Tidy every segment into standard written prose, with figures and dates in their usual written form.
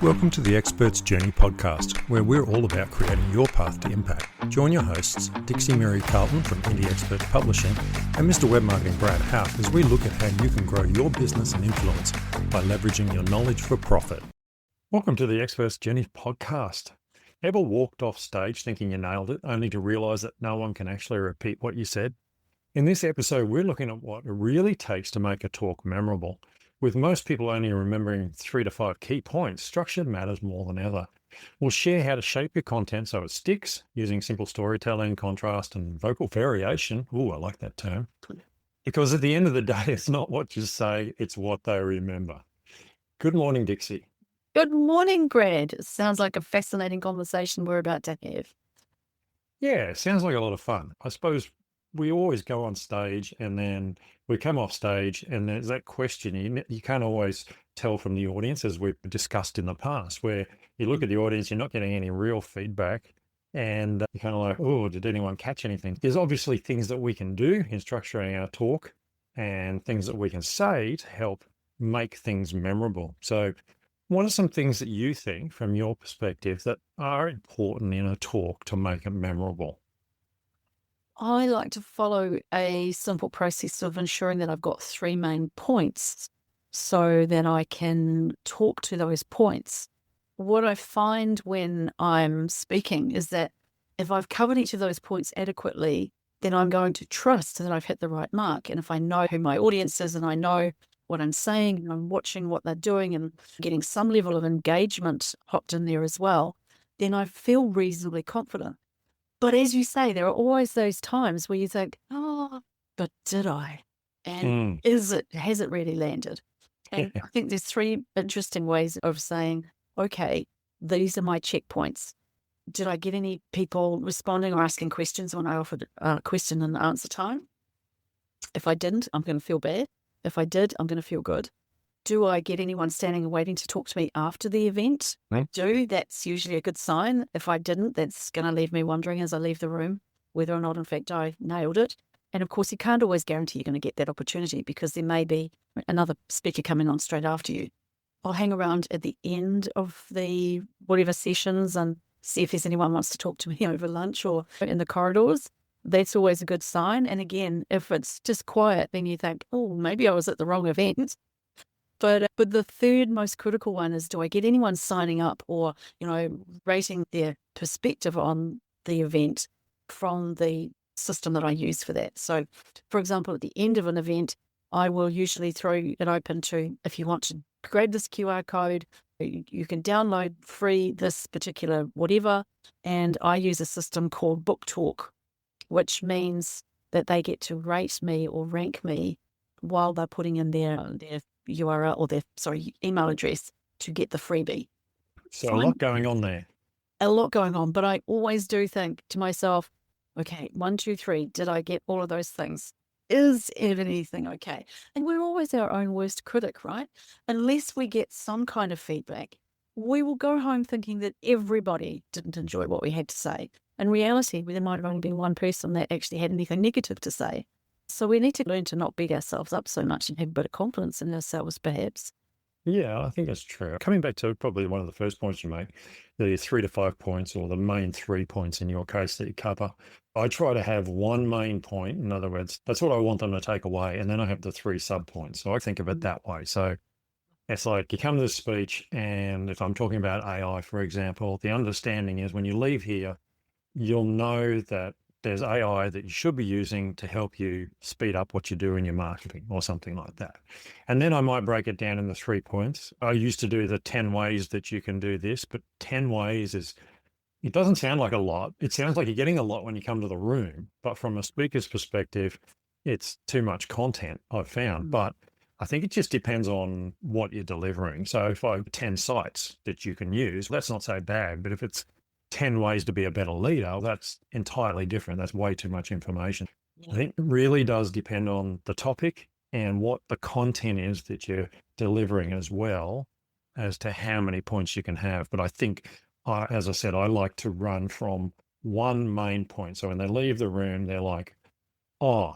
Welcome to the Expert's Journey podcast, where we're all about creating your path to impact. Join your hosts, Dixie Mary Carlton from Indie Expert Publishing and Mr. Web Marketing Brad Houck, as we look at how you can grow your business and influence by leveraging your knowledge for profit. Welcome to the Expert's Journey podcast. Ever walked off stage thinking you nailed it, only to realize that no one can actually repeat what you said? In this episode, we're looking at what it really takes to make a talk memorable. With most people only remembering 3 to 5 key points, structure matters more than ever. We'll share how to shape your content so it sticks, using simple storytelling, contrast, and vocal variation. Ooh, I like that term. Because at the end of the day, it's not what you say, it's what they remember. Good morning, Dixie. Good morning, Brad. It sounds like a fascinating conversation we're about to have. Yeah, sounds like a lot of fun. I suppose we always go on stage and then we come off stage and there's that question. You can't always tell from the audience, as we've discussed in the past, where you look at the audience, you're not getting any real feedback and you're kind of like, oh, did anyone catch anything? There's obviously things that we can do in structuring our talk and things that we can say to help make things memorable. So what are some things that you think from your perspective that are important in a talk to make it memorable? I like to follow a simple process of ensuring that I've got 3 main points so that I can talk to those points. What I find when I'm speaking is that if I've covered each of those points adequately, then I'm going to trust that I've hit the right mark. And if I know who my audience is and I know what I'm saying and I'm watching what they're doing and getting some level of engagement hopped in there as well, then I feel reasonably confident. But as you say, there are always those times where you think, oh, but did I? And has it really landed? And I think there's 3 interesting ways of saying, okay, these are my checkpoints. Did I get any people responding or asking questions when I offered question and answer time? If I didn't, I'm going to feel bad. If I did, I'm going to feel good. Do I get anyone standing and waiting to talk to me after the event? That's usually a good sign. If I didn't, that's going to leave me wondering as I leave the room whether or not, in fact, I nailed it. And of course, you can't always guarantee you're going to get that opportunity because there may be another speaker coming on straight after you. I'll hang around at the end of the whatever sessions and see if there's anyone who wants to talk to me over lunch or in the corridors. That's always a good sign. And again, if it's just quiet, then you think, oh, maybe I was at the wrong event. But the third most critical one is, do I get anyone signing up or, rating their perspective on the event from the system that I use for that? So, for example, at the end of an event, I will usually throw it open to, if you want to grab this QR code, you can download free this particular whatever. And I use a system called Book Talk, which means that they get to rate me or rank me while they're putting in their URL or their email address to get the freebie. So a lot going on there. A lot going on, but I always do think to myself, okay, 1, 2, 3, did I get all of those things? Is everything okay? And we're always our own worst critic, right? Unless we get some kind of feedback, we will go home thinking that everybody didn't enjoy what we had to say. In reality, there might have only been one person that actually had anything negative to say. So we need to learn to not beat ourselves up so much and have a bit of confidence in ourselves, perhaps. Yeah, I think that's true. Coming back to probably one of the first points you make, the 3 to 5 points or the main 3 points in your case that you cover, I try to have one main point. In other words, that's what I want them to take away. And then I have the 3 sub points. So I think of it that way. So it's like you come to the speech and if I'm talking about AI, for example, the understanding is when you leave here, you'll know that there's AI that you should be using to help you speed up what you do in your marketing or something like that. And then I might break it down into 3 points. I used to do the 10 ways that you can do this, but 10 ways it doesn't sound like a lot. It sounds like you're getting a lot when you come to the room, but from a speaker's perspective, it's too much content, I've found. But I think it just depends on what you're delivering. So if I have 10 sites that you can use, that's not so bad. But if it's 10 ways to be a better leader, that's entirely different. That's way too much information. I think it really does depend on the topic and what the content is that you're delivering as well as to how many points you can have. But I think, as I said, I like to run from one main point. So when they leave the room, they're like, oh,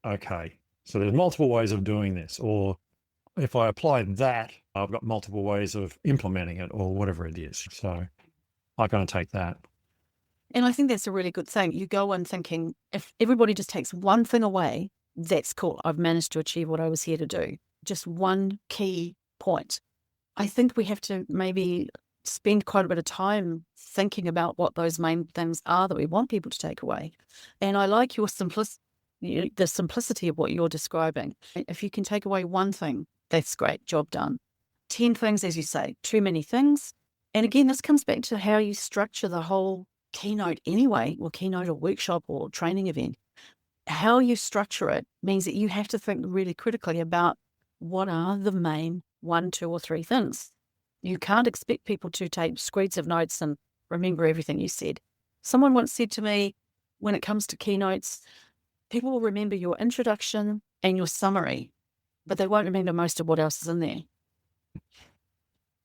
okay. So there's multiple ways of doing this. Or if I apply that I've got multiple ways of implementing it or whatever it is. So I can't take that. And I think that's a really good thing. You go in thinking, if everybody just takes one thing away, that's cool. I've managed to achieve what I was here to do. Just one key point. I think we have to maybe spend quite a bit of time thinking about what those main things are that we want people to take away. And I like your the simplicity of what you're describing. If you can take away one thing, that's great, job done. 10 things, as you say, too many things. And again, this comes back to how you structure the whole keynote anyway, or keynote or workshop or training event. How you structure it means that you have to think really critically about what are the main 1, 2, or 3 things. You can't expect people to take screeds of notes and remember everything you said. Someone once said to me, when it comes to keynotes, people will remember your introduction and your summary, but they won't remember most of what else is in there.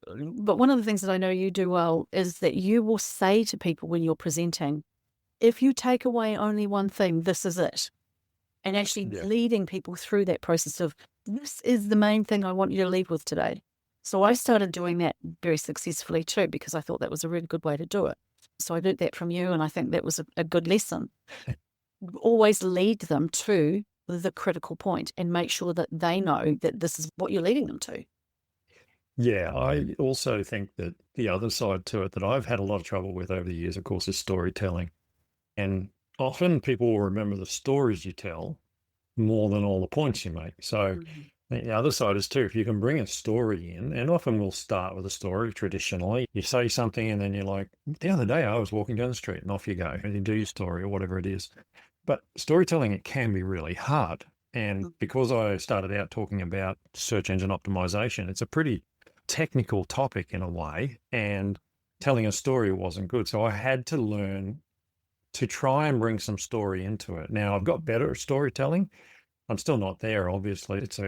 But one of the things that I know you do well is that you will say to people when you're presenting, if you take away only one thing, this is it. And actually leading people through that process of, this is the main thing I want you to leave with today. So I started doing that very successfully too, because I thought that was a really good way to do it. So I learned that from you, and I think that was a good lesson. Always lead them to the critical point and make sure that they know that this is what you're leading them to. Yeah, I also think that the other side to it that I've had a lot of trouble with over the years, of course, is storytelling. And often people will remember the stories you tell more than all the points you make. So the other side is too, if you can bring a story in, and often we'll start with a story traditionally. You say something and then you're like, the other day I was walking down the street, and off you go, and you do your story or whatever it is. But storytelling, it can be really hard. And because I started out talking about search engine optimization, it's a pretty technical topic in a way, and telling a story wasn't good. So I had to learn to try and bring some story into it. Now I've got better at storytelling. I'm still not there, obviously. It's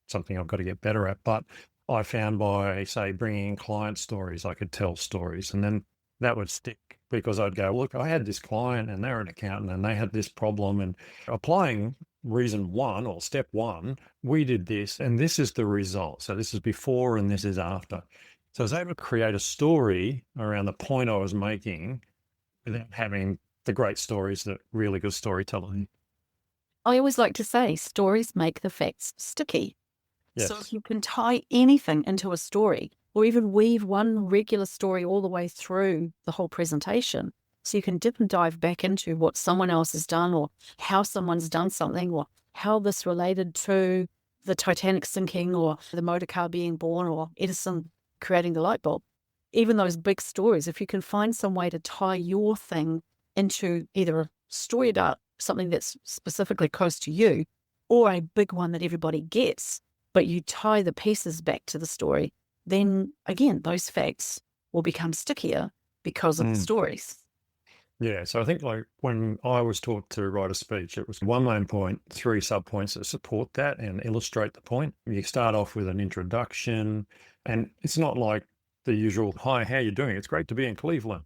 something I've got to get better at. But I found by, say, bringing in client stories, I could tell stories, and then that would stick, because I'd go, look, I had this client and they're an accountant and they had this problem, and applying reason 1 or step 1, we did this and this is the result. So this is before and this is after. So I was able to create a story around the point I was making without having the great stories that really good storytelling. I always like to say stories make the facts sticky. Yes. So if you can tie anything into a story, or even weave one regular story all the way through the whole presentation, so you can dip and dive back into what someone else has done, or how someone's done something, or how this related to the Titanic sinking, or the motor car being born, or Edison creating the light bulb. Even those big stories, if you can find some way to tie your thing into either a story about something that's specifically close to you, or a big one that everybody gets, but you tie the pieces back to the story, then again, those facts will become stickier because of the stories. Yeah, so I think like when I was taught to write a speech, it was one main point, 3 subpoints that support that and illustrate the point. You start off with an introduction, and it's not like the usual, hi, how you doing? It's great to be in Cleveland.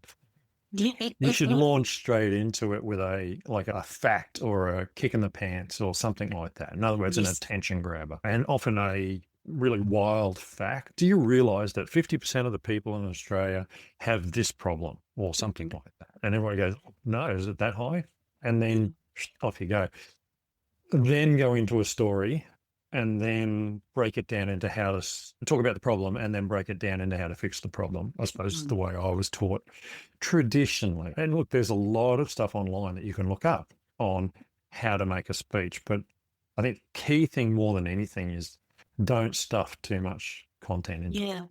You should launch straight into it with a fact or a kick in the pants or something like that. In other words, an attention grabber, and often a really wild fact. Do you realize that 50% of the people in Australia have this problem or something like that? And everybody goes, no, is it that high? And then off you go. Then go into a story and then break it down into how to talk about the problem, and then break it down into how to fix the problem. I suppose is the way I was taught traditionally. And look, there's a lot of stuff online that you can look up on how to make a speech. But I think the key thing more than anything is don't stuff too much content into it. Yeah,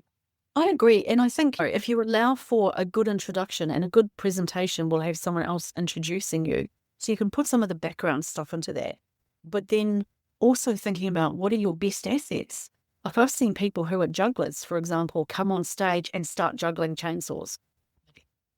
I agree. And I think if you allow for a good introduction, and a good presentation will have someone else introducing you, so you can put some of the background stuff into that. But then also thinking about, what are your best assets? Like, I've seen people who are jugglers, for example, come on stage and start juggling chainsaws.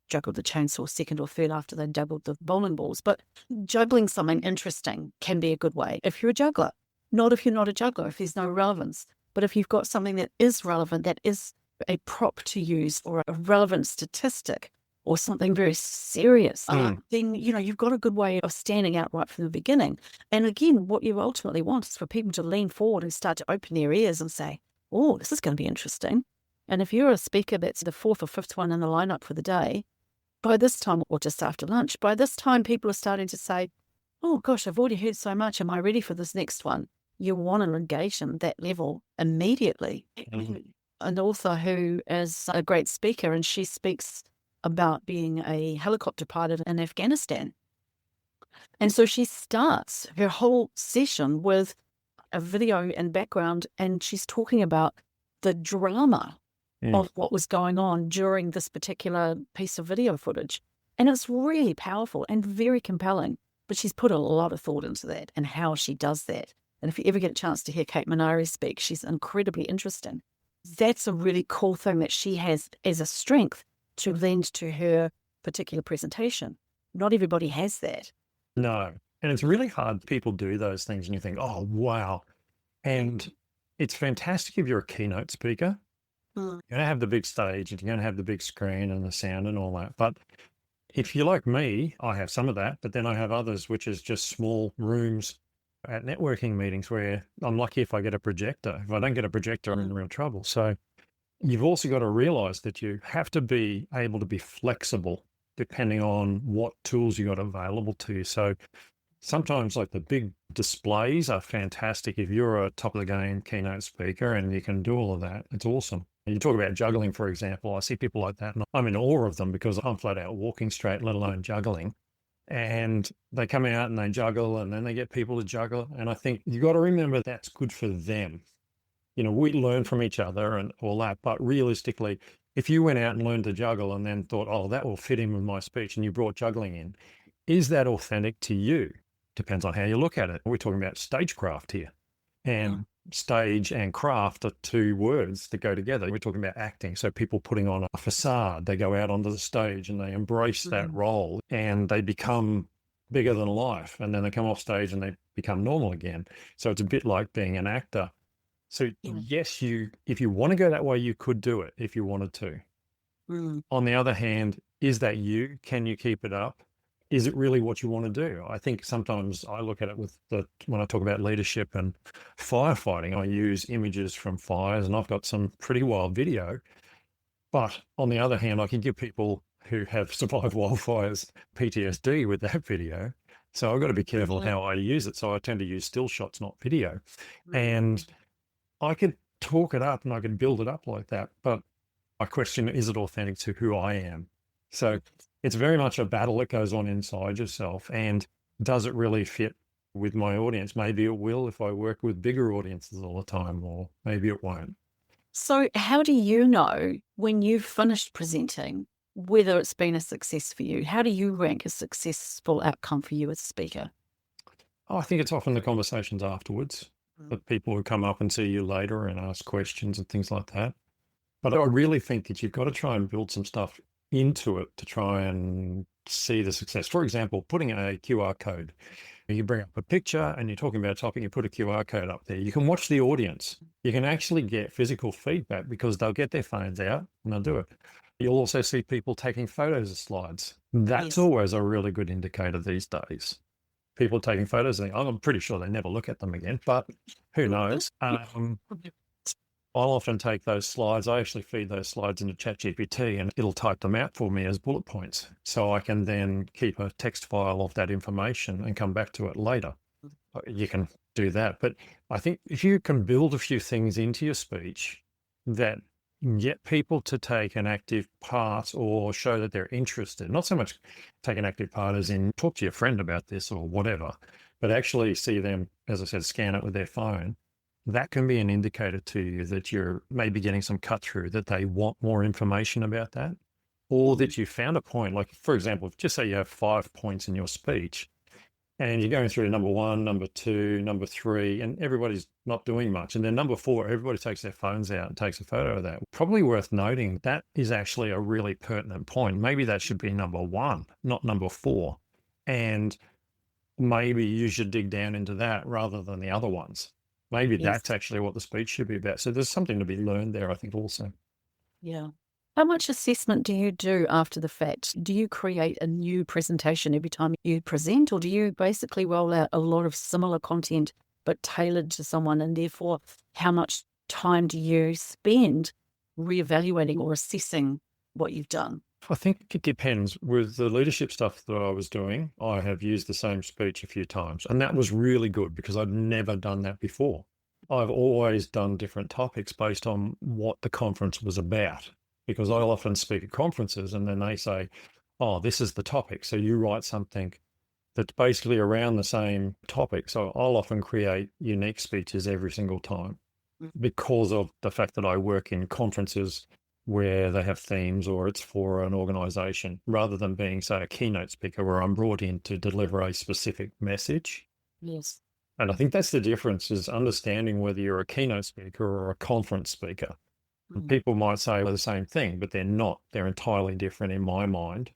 Juggled the chainsaw second or third after they juggled the bowling balls. But juggling something interesting can be a good way if you're a juggler. Not if you're not a juggler, if there's no relevance. But if you've got something that is relevant, that is a prop to use, or a relevant statistic, or something very serious, then, you've got a good way of standing out right from the beginning. And again, what you ultimately want is for people to lean forward and start to open their ears and say, oh, this is going to be interesting. And if you're a speaker that's the fourth or fifth one in the lineup for the day, by this time, or just after lunch, by this time, people are starting to say, oh gosh, I've already heard so much. Am I ready for this next one? You want to engage them that level immediately. An author who is a great speaker, and she speaks about being a helicopter pilot in Afghanistan. And so she starts her whole session with a video and background, and she's talking about the drama of what was going on during this particular piece of video footage. And it's really powerful and very compelling. But she's put a lot of thought into that and how she does that. And if you ever get a chance to hear Kate Minari speak, she's incredibly interesting. That's a really cool thing that she has as a strength to lend to her particular presentation. Not everybody has that. No. And it's really hard. People do those things and you think, oh, wow. And it's fantastic if you're a keynote speaker. You're going to have the big stage and you're going to have the big screen and the sound and all that. But if you're like me, I have some of that, but then I have others, which is just small rooms at networking meetings where I'm lucky if I get a projector. If I don't get a projector, I'm in real trouble. So you've also got to realize that you have to be able to be flexible depending on what tools you got available to you. So sometimes like the big displays are fantastic. If you're a top of the game keynote speaker and you can do all of that, it's awesome. You talk about juggling, for example. I see people like that and I'm in awe of them because I'm flat out walking straight, let alone juggling. And they come out and they juggle and then they get people to juggle. And I think you got to remember that's good for them. You know, we learn from each other and all that. But realistically, if you went out and learned to juggle and then thought, oh, that will fit in with my speech, and you brought juggling in, is that authentic to you? Depends on how you look at it. We're talking about stagecraft here. And stage and craft are two words that go together. We're talking about acting. So people putting on a facade, they go out onto the stage and they embrace that role and they become bigger than life. And then they come off stage and they become normal again. So it's a bit like being an actor. So yes, if you want to go that way, you could do it if you wanted to. On the other hand, is that you? Can you keep it up? Is it really what you want to do? I think sometimes I look at it when I talk about leadership and firefighting, I use images from fires and I've got some pretty wild video. But on the other hand, I can give people who have survived wildfires PTSD with that video. So I've got to be careful how I use it. So I tend to use still shots, not video. And I could talk it up and I could build it up like that. But my question is it authentic to who I am? So it's very much a battle that goes on inside yourself. And does it really fit with my audience? Maybe it will if I work with bigger audiences all the time, or maybe it won't. So how do you know when you've finished presenting whether it's been a success for you? How do you rank a successful outcome for you as a speaker? I think it's often the conversations afterwards, the people who come up and see you later and ask questions and things like that. But I really think that you've got to try and build some stuff into it to try and see the success. For example, putting a QR code. You bring up a picture and you're talking about a topic, you put a QR code up there. You can watch the audience. You can actually get physical feedback because they'll get their phones out and they'll do it. You'll also see people taking photos of slides. That's always a really good indicator these days. People taking photos, and I'm pretty sure they never look at them again, but who knows? I'll often take those slides. I actually feed those slides into ChatGPT and it'll type them out for me as bullet points. So I can then keep a text file of that information and come back to it later. You can do that. But I think if you can build a few things into your speech that get people to take an active part or show that they're interested, not so much take an active part as in talk to your friend about this or whatever, but actually see them, as I said, scan it with their phone. That can be an indicator to you that you're maybe getting some cut through, that they want more information about that, or that you found a point. Like, for example, just say you have 5 points in your speech and you're going through number 1, number 2, number 3, and everybody's not doing much. And then number 4, everybody takes their phones out and takes a photo of that. Probably worth noting that is actually a really pertinent point. Maybe that should be number 1, not number 4. And maybe you should dig down into that rather than the other ones. Maybe that's actually what the speech should be about. So there's something to be learned there, I think, also. Yeah. How much assessment do you do after the fact? Do you create a new presentation every time you present, or do you basically roll out a lot of similar content but tailored to someone, and therefore how much time do you spend reevaluating or assessing what you've done? I think it depends. With the leadership stuff that I was doing, I have used the same speech a few times, and that was really good because I'd never done that before. I've always done different topics based on what the conference was about, because I'll often speak at conferences and then they say, oh, this is the topic. So you write something that's basically around the same topic. So I'll often create unique speeches every single time because of the fact that I work in conferences where they have themes or it's for an organization, rather than being, say, a keynote speaker where I'm brought in to deliver a specific message. Yes. And I think that's the difference, is understanding whether you're a keynote speaker or a conference speaker. And people might say the same thing, but they're not. They're entirely different in my mind.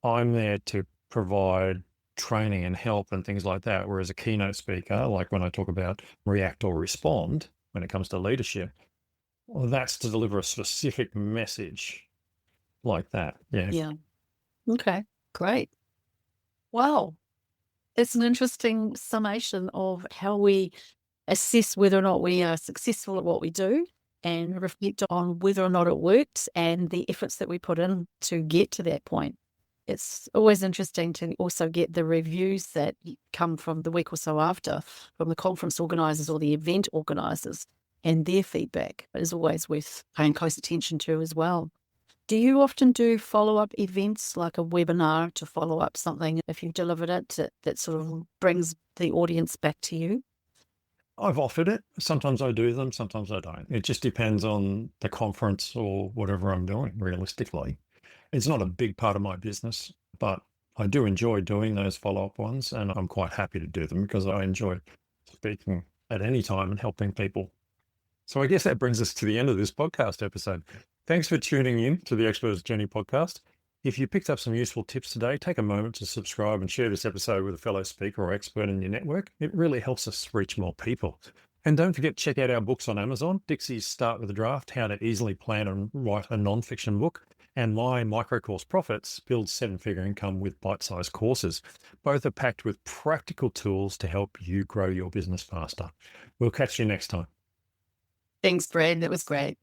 I'm there to provide training and help and things like that. Whereas a keynote speaker, like when I talk about react or respond, when it comes to leadership, well, that's to deliver a specific message like that. Yeah. Yeah. Okay, great. Wow. It's an interesting summation of how we assess whether or not we are successful at what we do and reflect on whether or not it works and the efforts that we put in to get to that point. It's always interesting to also get the reviews that come from the week or so after from the conference organisers or the event organisers, and their feedback is always worth paying close attention to as well. Do you often do follow-up events, like a webinar to follow up something if you've delivered it that sort of brings the audience back to you? I've offered it. Sometimes I do them, sometimes I don't. It just depends on the conference or whatever I'm doing, realistically. It's not a big part of my business, but I do enjoy doing those follow-up ones, and I'm quite happy to do them because I enjoy speaking at any time and helping people. So I guess that brings us to the end of this podcast episode. Thanks for tuning in to the Expert's Journey podcast. If you picked up some useful tips today, take a moment to subscribe and share this episode with a fellow speaker or expert in your network. It really helps us reach more people. And don't forget to check out our books on Amazon, Dixie's Start with a Draft, How to Easily Plan and Write a Non-Fiction Book, and my micro course Profits, Build Seven-Figure Income with Bite-Sized Courses. Both are packed with practical tools to help you grow your business faster. We'll catch you next time. Thanks, Brad. That was great.